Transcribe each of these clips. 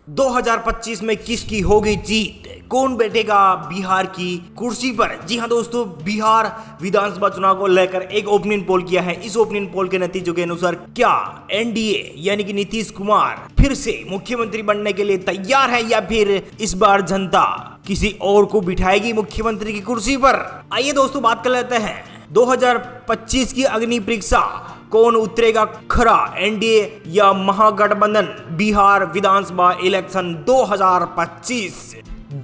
2025 में किसकी होगी जीत, कौन बैठेगा बिहार की कुर्सी पर। जी हाँ दोस्तों, बिहार विधानसभा चुनाव को लेकर एक ओपिनियन पोल किया है। इस ओपिनियन पोल के नतीजों के अनुसार क्या एनडीए यानी कि नीतीश कुमार फिर से मुख्यमंत्री बनने के लिए तैयार है या फिर इस बार जनता किसी और को बिठाएगी मुख्यमंत्री की कुर्सी पर। आइए दोस्तों बात कर लेते हैं 2025 की अग्नि परीक्षा, कौन उतरेगा खरा, एनडीए या महागठबंधन। बिहार विधानसभा इलेक्शन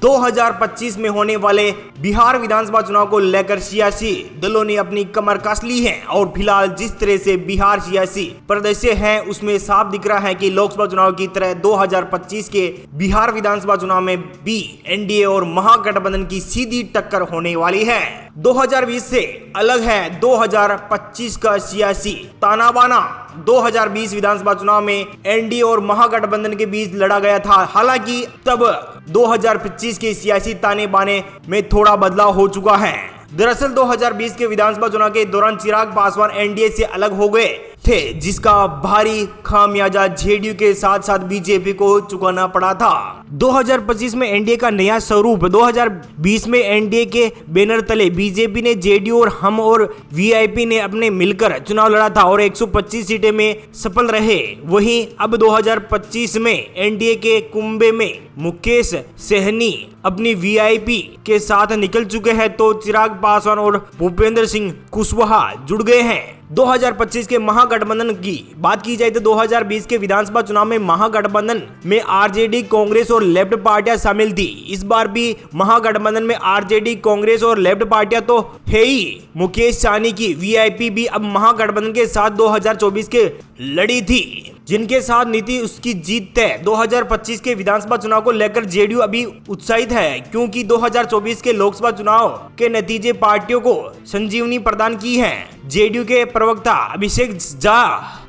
2025 में होने वाले बिहार विधानसभा चुनाव को लेकर सियासी दलों ने अपनी कमर कस ली है और फिलहाल जिस तरह से बिहार सियासी परिदृश्य है उसमें साफ दिख रहा है कि लोकसभा चुनाव की तरह 2025 के बिहार विधानसभा चुनाव में भी एनडीए और महागठबंधन की सीधी टक्कर होने वाली है। 2020 से अलग है 2025 का सियासी ताना बाना। 2020 विधानसभा चुनाव में एनडीए और महागठबंधन के बीच लड़ा गया था, हालांकि तब 2025 के सियासी ताने बाने में थोड़ा बदलाव हो चुका है। दरअसल 2020 के विधानसभा चुनाव के दौरान चिराग पासवान एनडीए से अलग हो गए थे, जिसका भारी खामियाजा जेडीयू के साथ साथ बीजेपी को चुकाना पड़ा था। 2025 में एनडीए का नया स्वरूप। 2020 में एनडीए के बैनर तले बीजेपी ने जेडीयू और हम और वीआईपी ने अपने मिलकर चुनाव लड़ा था और 125 सीटें में सफल रहे। वहीं अब 2025 में एनडीए के कुंभे में मुकेश सहनी अपनी वीआईपी के साथ निकल चुके हैं तो चिराग पासवान और भूपेंद्र सिंह कुशवाहा जुड़ गए हैं। 2025 के महागठबंधन की बात की जाए तो 2020 के विधानसभा चुनाव में महागठबंधन में आरजेडी, कांग्रेस और लेफ्ट पार्टियां शामिल थी। इस बार भी महागठबंधन में आरजेडी, कांग्रेस और लेफ्ट पार्टियां तो है ही। मुकेश सहनी की वीआईपी भी अब महागठबंधन के साथ 2024 के लड़ी थी, जिनके साथ नीति उसकी जीत तय। 2025 के विधानसभा चुनाव को लेकर जेडीयू अभी उत्साहित है क्योंकि 2024 के लोकसभा चुनाव के नतीजे पार्टियों को संजीवनी प्रदान की है। जेडीयू के प्रवक्ता अभिषेक झा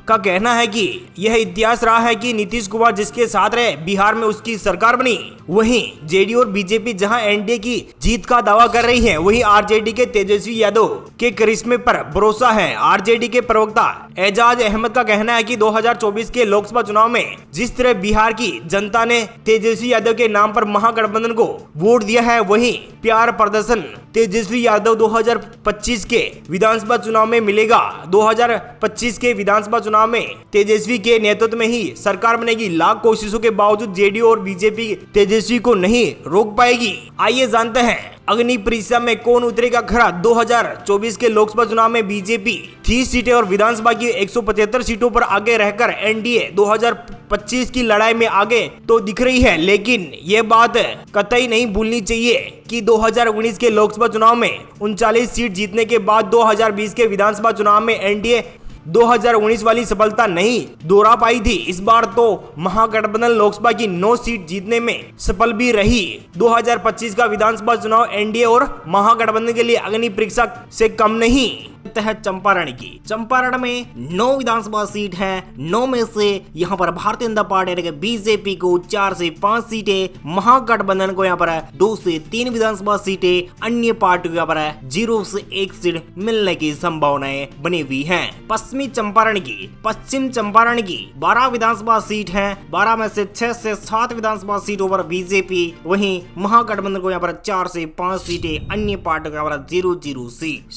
का कहना है कि यह इतिहास रहा है कि नीतीश कुमार जिसके साथ रहे बिहार में उसकी सरकार बनी। वहीं जेडीयू और बीजेपी जहां एनडीए की जीत का दावा कर रही है, वहीं आरजेडी के तेजस्वी यादव के करिश्मे पर भरोसा है। आरजेडी के प्रवक्ता एजाज अहमद का कहना है कि 2024 के लोकसभा चुनाव में जिस तरह बिहार की जनता ने तेजस्वी यादव के नाम पर महागठबंधन को वोट दिया है, वही प्यार प्रदर्शन तेजस्वी यादव 2025 के विधानसभा चुनाव में मिलेगा। 2025 के विधानसभा चुनाव में तेजस्वी के नेतृत्व में ही सरकार बनेगी। लाख कोशिशों के बावजूद जेडीयू और बीजेपी तेजस्वी को नहीं रोक पाएगी। आइए जानते हैं अग्नि परीक्षा में कौन उतरेगा खरा। 2024 के लोकसभा चुनाव में बीजेपी 30 सीटें और विधानसभा की 175 सीटों पर आगे रहकर एनडीए 2025 की लड़ाई में आगे तो दिख रही है, लेकिन ये बात कतई नहीं भूलनी चाहिए कि 2019 के लोकसभा चुनाव में 39 सीट जीतने के बाद 2020 के विधानसभा चुनाव में एनडीए 2019 वाली सफलता नहीं दोहरा पाई थी। इस बार तो महागठबंधन लोकसभा की 9 सीट जीतने में सफल भी रही। 2025 का विधानसभा चुनाव एनडीए और महागठबंधन के लिए अग्नि परीक्षा से कम नहीं है। चंपारण की चंपारण में 9 विधानसभा सीट है। 9 में से यहाँ पर भारतीय जनता पार्टी बीजेपी को 4 से 5 सीटें, महागठबंधन को यहाँ पर 2 से 3 विधानसभा सीटें, अन्य पार्टियों को यहाँ पर 0 से 1 सीट मिलने की संभावनाएं बनी हुई हैं। पश्चिम चंपारण की 12 विधानसभा सीट है। 12 में से 6 से 7 विधानसभा सीटों पर बीजेपी, वहीं महागठबंधन को यहाँ पर 4 से 5 सीटें, अन्य पार्टियों को यहाँ पर 0 सीट।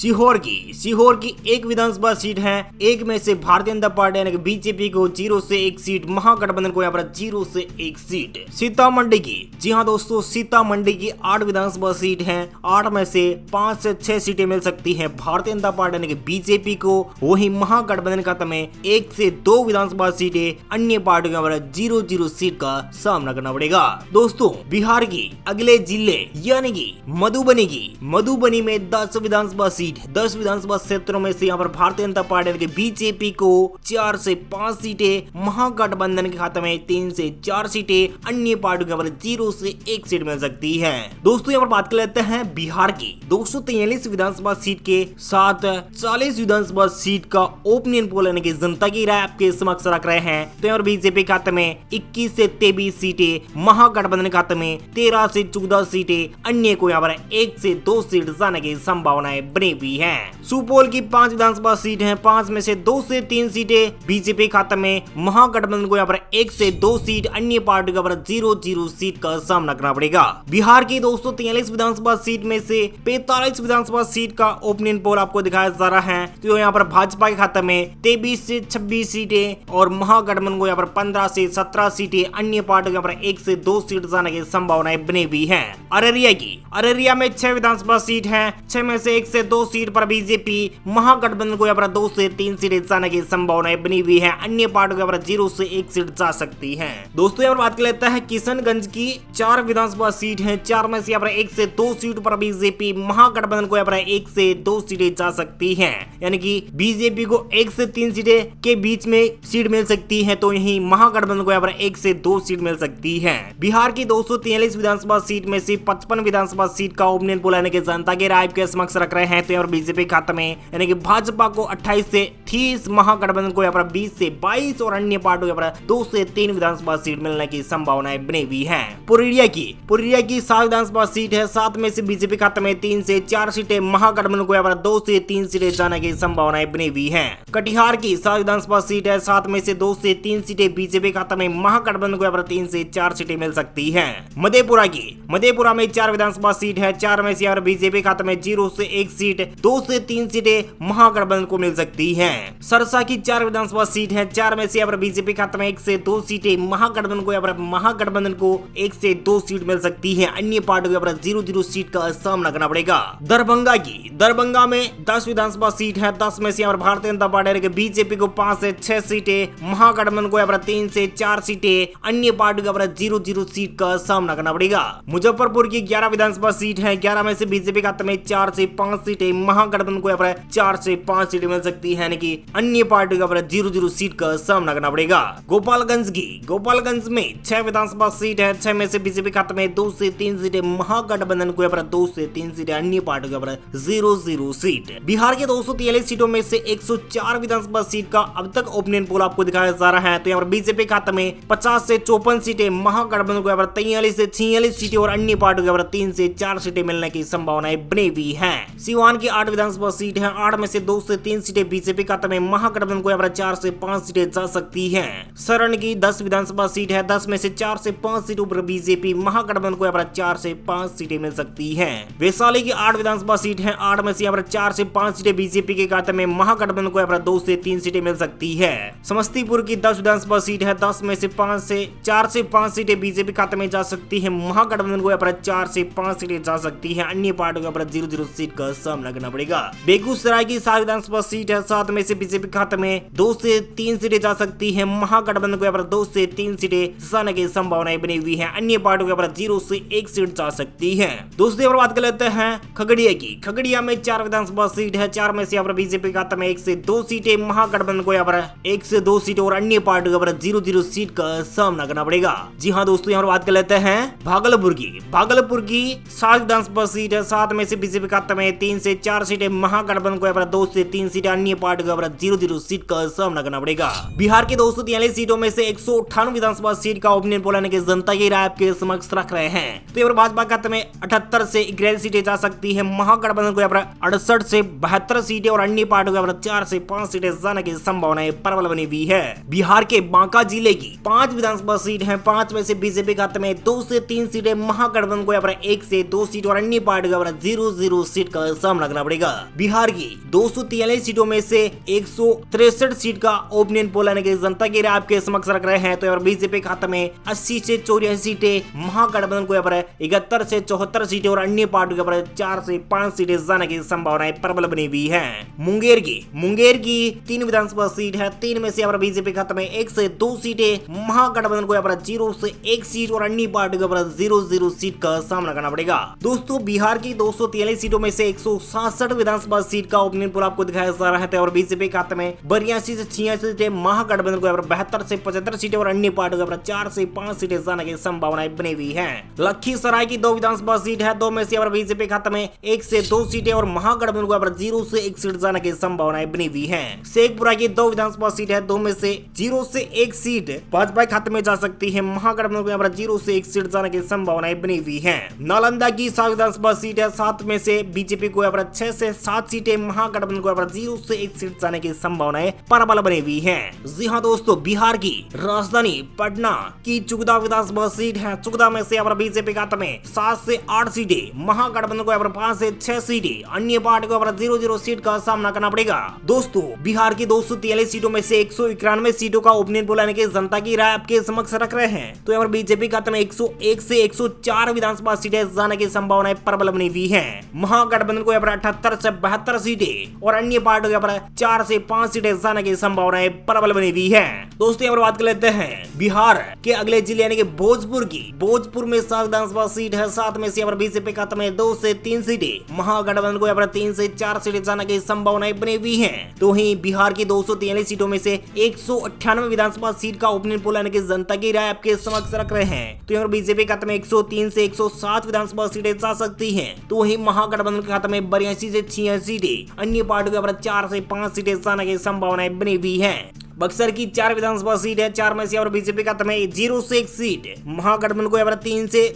सीहोर की 1 विधानसभा सीट है। 1 में से भारतीय जनता पार्टी यानी कि बीजेपी को 0 से 1 सीट, महागठबंधन को यहाँ पर 0 से 1 सीट। सीतामढ़ी की, जी हाँ दोस्तों, सीतामढ़ी की 8 विधानसभा सीट है। 8 में से 5 से 6 सीटें मिल सकती हैं भारतीय जनता पार्टी यानी कि बीजेपी को, वहीं महागठबंधन खाते में 1 से 2 विधानसभा सीटें, अन्य पार्टियों को 0 सीट का सामना करना पड़ेगा। दोस्तों, बिहार की अगले जिले यानी कि मधुबनी में 10 विधानसभा सीट, 10 विधानसभा क्षेत्रों में से यहाँ पर भारतीय जनता पार्टी के बीजेपी को 4 से 5 सीटें, महागठबंधन के खाते में 3 से 4 सीटें, अन्य पार्टियों के 0 से 1 सीट मिल सकती है। दोस्तों, यहाँ पर बात कर लेते हैं बिहार की 243 विधानसभा सीट के साथ 40 विधानसभा सीट का ओपिनियन पोल यानी कि जनता की राय आपके समक्ष रख रहे हैं। तो यहाँ पर बीजेपी खाते में 21 से 23 सीटें, महागठबंधन खाते में 13 से 14 सीटें, अन्य को यहाँ पर 1 से 2 सीट जाने की संभावनाएं बनी हुई है। सुपौल की 5 विधानसभा सीट हैं, 5 में से 2 से 3 सीटें बीजेपी खाते में। महागठबंधन को यहाँ पर 1 से 2 सीट, अन्य पार्टी को 0-0 सीट का सामना करना पड़ेगा। बिहार की 243 विधानसभा सीट में से 45 विधानसभा सीट का ओपिनियन पोल आपको दिखाया जा रहा है। तो यहाँ पर भाजपा के खाते में 23 से 26 सीटें और महागठबंधन को यहाँ पर 15 से 17 सीटें, अन्य पार्टी को यहाँ पर 1 से 2 सीट जाने की संभावनाएं बनी हुई है। अररिया में 6 विधानसभा सीट है, 6 में से 1 से 2 सीट पर बीजेपी, महागठबंधन को यहाँ पर 2 से 3 सीटें जाने की संभावनाएं बनी हुई है, अन्य पार्टी को यहाँ पर 0 से 1 सीट जा सकती है। दोस्तों यहाँ पर बात कर लेते हैं किशनगंज की 4 विधानसभा सीट है, 4 में से यहाँ पर 1 से 2 सीट पर बीजेपी, महागठबंधन को यहाँ पर 1 से 2 सीटें जा सकती है, यानी कि बीजेपी को 1 से 3 सीटें के बीच में सीट मिल सकती है, तो यही महागठबंधन को यहाँ पर 1 से 2 सीट मिल सकती है। बिहार की 243 विधानसभा सीट में से 55 विधानसभा सीट का ओपिनियन पोल यानी कि जनता के राय के समक्ष रख रहे हैं। तो यहाँ बीजेपी खाते में यानी कि भाजपा को 28 से 30, महागठबंधन को यहाँ पर 20 से 22 और अन्य पार्टी यहाँ पर 2 से 3 विधानसभा सीट मिलने की संभावनाएं बनी हुई है। पुरुलिया की 7 विधानसभा सीट है, 7 में से बीजेपी खाते में 3 से 4 सीटें, महागठबंधन को यहाँ पर 2 से 3 सीटें जाने की संभावनाएं बनी हुई है। कटिहार की 7 विधानसभा सीट है, 7 में से 2 से 3 सीटें बीजेपी खाते में, महागठबंधन को यहाँ पर 3 से 4 सीटें मिल सकती है। मधेपुरा में 4 विधानसभा सीट है, 4 में से बीजेपी खाते में 0 से 1 सीट, 2 से 3 सीटें महागठबंधन को मिल सकती है। सरसा की 4 विधानसभा सीट है, 4 में से बीजेपी खाते में 1 से 2 सीटें, महागठबंधन को 1 से 2 सीट मिल सकती है, अन्य पार्टी को 0-0 सीट का सामना करना पड़ेगा। दरभंगा में 10 विधानसभा सीट है, 10 में से भारतीय जनता पार्टी बीजेपी को 5 से 6 सीटें, महागठबंधन को 3 से 4 सीटें, अन्य पार्टी को 0-0 सीट का सामना करना पड़ेगा। मुजफ्फरपुर की 11 विधानसभा सीट है, 11 में से बीजेपी खाते में 4 से 5 सीटें, महागठबंधन को 4 से 5 सीटें मिल सकती है, यानी कि अन्य पार्टी को 0-0 सीट का सामना करना पड़ेगा। गोपालगंज में 6 विधानसभा सीट है, 6 में से बीजेपी खाते में 2 से 3 सीटें, महागठबंधन को 2 से 3 सीटें, अन्य पार्टी को 0-0 सीट। बिहार के 243 सीटों में से 104 विधानसभा सीट का अब तक ओपिनियन पोल आपको दिखाया जा रहा है। तो यहाँ पर बीजेपी खाते में 50 से 54 सीटें, महागठबंधन को 43 से 46 सीटें और अन्य पार्टी को 3 से 4 सीटें मिलने की संभावनाएं बनी हुई है। सीवान की 8 विधानसभा सीट है, 8 में से 2 से 3 सीटें बीजेपी खाते में, महागठबंधन को 4 से 5 सीटें जा सकती है। सरण की 10 विधानसभा सीट है, 10 में से 4 से 5 सीटों पर बीजेपी, महागठबंधन को 4 से 5 सीटें मिल सकती है। वैशाली की 8 विधानसभा सीट है, 8 में से 4 से 5 सीटें बीजेपी के खाते में, महागठबंधन को 2 से 3 सीटें मिल सकती है। समस्तीपुर की 10 विधानसभा सीट है, 10 में से 4 से 5 सीटें बीजेपी खाते में जा सकती है, महागठबंधन को 4 से 5 सीटें जा सकती है, अन्य पार्टी को 0-0 सीट का सामना करना पड़ेगा। बेगूसराय की 7 विधानसभा सीट है, 7 में से बीजेपी खाते में 2 से 3 सीटें जा सकती है, महागठबंधन को 2 से 3 सीटें जाने की संभावनाएं बनी हुई है, अन्य पार्टी को 0 से 1 सीट जा सकती है। दोस्तों बात कर लेते हैं खगड़िया में 4 विधानसभा सीट है, 4 में से बीजेपी खाते में 1 से 2 सीटें, महागठबंधन को 1 से 2 सीटें और अन्य पार्टी को 0-0 सीट का सामना करना पड़ेगा। जी हाँ दोस्तों, यहाँ पर बात कर लेते हैं भागलपुर की 7 विधानसभा सीट है, 7 में से बीजेपी खाते में 3 से 4 सीटें, महागठबंधन को 2 से 3 सीटें, अन्य पार्टी को 0-0 सीट का सामना करना पड़ेगा। बिहार की 243 सीटों में से 198 विधानसभा सीट का ओपिनियन पोल यानी कि जनता की राय आपके समक्ष रख रहे हैं। तो यहाँ पर भाजपा खाते में 78 से 41 सीटें जा सकती है, महागठबंधन को 68 से 72 सीटें और अन्य पार्टी को 4 से 5 सीटें जाने की संभावनाएं प्रबल बनी हुई है। बिहार के बांका जिले की 5 विधानसभा सीट है, 5 में से बीजेपी खाते में 2 से 3 सीटें, महागठबंधन को 1 से 2 सीट और अन्य पार्टी को 0-0 सीट का सामना करना पड़ेगा। बिहार की 243 सीटों में से 163 सीट का ओपिनियन पोल यानी कि जनता की राय आपके समक्ष रख रहे हैं। तो यहाँ बीजेपी खाते में 80 से 84 सीटें, महागठबंधन को 71 से 74 सीटें और अन्य पार्टी को 4 से 5 सीटें जाने की संभावनाएं प्रबल बनी हुई है। मुंगेर की 3 विधानसभा सीट है, 3 में से बीजेपी खाते में 1 से 2 सीटें, महागठबंधन को 0 से 1 सीट और अन्य पार्टी को 0-0 सीट का सामना करना पड़ेगा। दोस्तों बिहार की 243 सीटों में से 167 विधानसभा सीट का ओपिनियन पोल आपको दिखाया जा रहा है और बीजेपी खाते में 82 से 86 सीटें, महागठबंधन को 72 से 75 सीटें और अन्य पार्टी को 4 से 5 सीटें जाने की संभावनाएं बनी हुई है। लखीसराय की 2 विधानसभा सीट है, 2 में से बीजेपी खाते में 1 से 2 सीटें और महागठबंधन को 0 से 1 सीट जाने की संभावनाएं बनी हुई है। शेखपुरा की 2 विधानसभा सीट है, 2 में से 0 से 1 सीट भाजपा खाते में जा सकती है, महागठबंधन को 0 से 1 सीट जाने की संभावनाएं बनी हुई है। नालंदा की 7 विधानसभा सीट है, 7 में से बीजेपी को 6 से 7 सीटें सीटें महागठबंधन को 0 से 1 सीट जाने की संभावनाएं प्रबल बनी हुई है। जी हाँ दोस्तों, बिहार की राजधानी पटना की चुगदा विधानसभा सीट है। चुगदा में से बीजेपी खाते में 7 से 8 सीटें, महागठबंधन को 5 से 6 सीटें, अन्य पार्टी को 0-0 सीट का सामना करना पड़ेगा। दोस्तों, बिहार की 243 सीटों में से 191 सीटों का ओपिनियन पोल यानी कि जनता की राय आपके समक्ष रख रहे हैं। तो यहाँ बीजेपी खाते में 101 से 104 विधानसभा सीटें जाने की संभावनाएं प्रबल बनी हुई है। महागठबंधन को 78 से 72 सीटें और अन्य पार्टियों के 4 से 5 सीटें जाने की संभावनाएं प्रबल बनी हुई है। दोस्तों, यहाँ बात कर लेते हैं बिहार के अगले जिले यानी कि भोजपुर की। भोजपुर में 7 विधानसभा सीट है। 7 में से बीजेपी खाते में 2 से 3 सीटें, महागठबंधन को 3 से 4 सीटें जाने की संभावनाएं बनी हुई है। तो वहीं बिहार की 243 सीटों में से 198 विधानसभा सीट का ओपिनियन पोल यानी कि जनता की राय आपके समक्ष रख रहे हैं। तो यहाँ बीजेपी खाते में 103 से 107 विधानसभा सीटें जा सकती हैं। तो वहीं महागठबंधन के खाते में 82 से 86 सीटें, अन्य पार्टियों के 4 से 5 सीटें जाने की संभावनाएं बनी हुई है। बक्सर की 4 विधानसभा सीट है। 4 में से बीजेपी खाते में 0 से 1 सीट, महागठबंधन को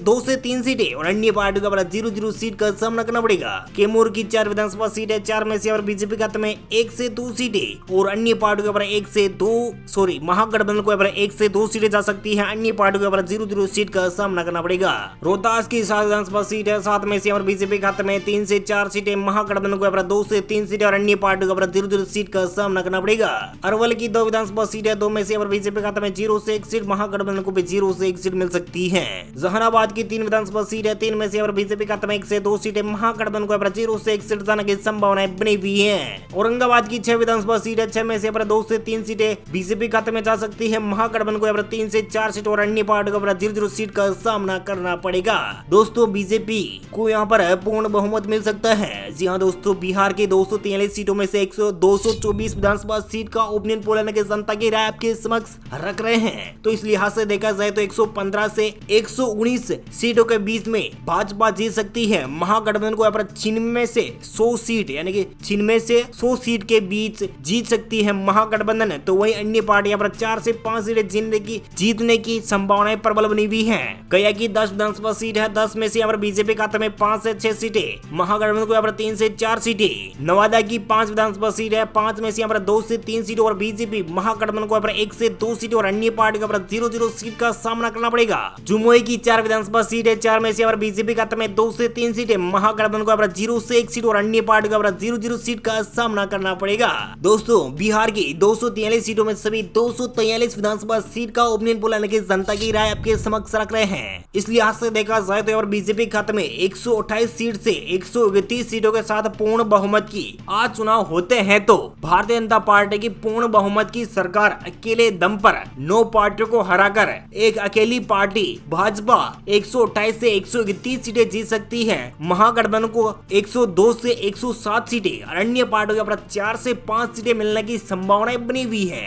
2 से 3 सीटें और अन्य पार्टियों का 0-0 सीट का सामना करना पड़ेगा। कैमूर की 4 विधानसभा सीट है। 4 में से बीजेपी खाते में 1 से 2 सीटें और अन्य पार्टियों का 1 से 2 महागठबंधन को 1 से 2 सीटें जा सकती है। अन्य पार्टियों का 0-0 सीट का सामना करना पड़ेगा। रोहतास की 7 विधानसभा सीट है। 7 में से बीजेपी खाते में 3 से 4 सीटें, महागठबंधन को 2 से 3 सीटें और अन्य पार्टियों का 0-0 सीट का सामना करना पड़ेगा। अरवल की 2 विधानसभा सीट है। 2 में से बीजेपी खाते में 0 से 1 सीट, महागठबंधन को भी 0 से 1 सीट मिल सकती है। जहानाबाद की 3 विधानसभा सीट है। 3 में से बीजेपी खाते में 1 से 2 सीटें, महागठबंधन को 0 से 1 सीट जाने की संभावनाएं बनी हुई है। औरंगाबाद की 6 विधानसभा सीट है। 6 में से 2 से 3 सीटें बीजेपी खाते में जा सकती है, महागठबंधन को 3 से 4 सीट और अन्य पार्टियों को 0-0 सीट का सामना करना पड़ेगा। दोस्तों, बीजेपी को यहाँ पर पूर्ण बहुमत मिल सकता है। जी हाँ दोस्तों, बिहार की 243 सीटों में से 224 विधानसभा सीट का ओपिनियन पोल यानी कि जनता की राय आपके समक्ष रख रहे हैं। तो इस लिहाज से देखा जाए तो 115 से 119 सीटों के बीच में भाजपा जीत सकती है। महागठबंधन को 96 से 100 सीट यानी कि 96 से 100 सीट के बीच जीत सकती है महागठबंधन। तो वही अन्य पार्टियां 4 से 5 सीटें जीतने की संभावनाएं प्रबल बनी हुई है। गया की 10 विधानसभा सीट है। 10 में से बीजेपी खाते में 5 से 6 सीटें, महागठबंधन को 3 से 4 सीटें। नवादा की 5 विधानसभा सीट है। 5 में से 2 से 3 सीटें और बीजेपी महागठबंधन को 1 से 2 सीटें और अन्य पार्टी को 0-0 सीट का सामना करना पड़ेगा। जमुई की 4 विधानसभा सीट है। 4 में से बीजेपी खाते में 2 से 3 सीटें, महागठबंधन को 0 से 1 सीट और अन्य पार्टी को 0-0 सीट का सामना करना पड़ेगा। दोस्तों, बिहार की 243 सीटों में सभी 243 विधानसभा सीट का ओपिनियन पोल यानी कि जनता की राय आपके समक्ष रख रहे हैं। इस लिहाज से देखा जाए तो बीजेपी खाते में 128 सीट से 131 सीटों के साथ पूर्ण बहुमत की आज चुनाव होते हैं तो भारतीय जनता पार्टी की पूर्ण बहुमत की सरकार अकेले दम पर 9 पार्टियों को हराकर एक अकेली पार्टी भाजपा 128 से 131 सीटें जीत सकती है। महागठबंधन को 102 से 107 सीटें और अन्य पार्टियों के 4 से 5 सीटें मिलने की संभावनाएं बनी हुई है।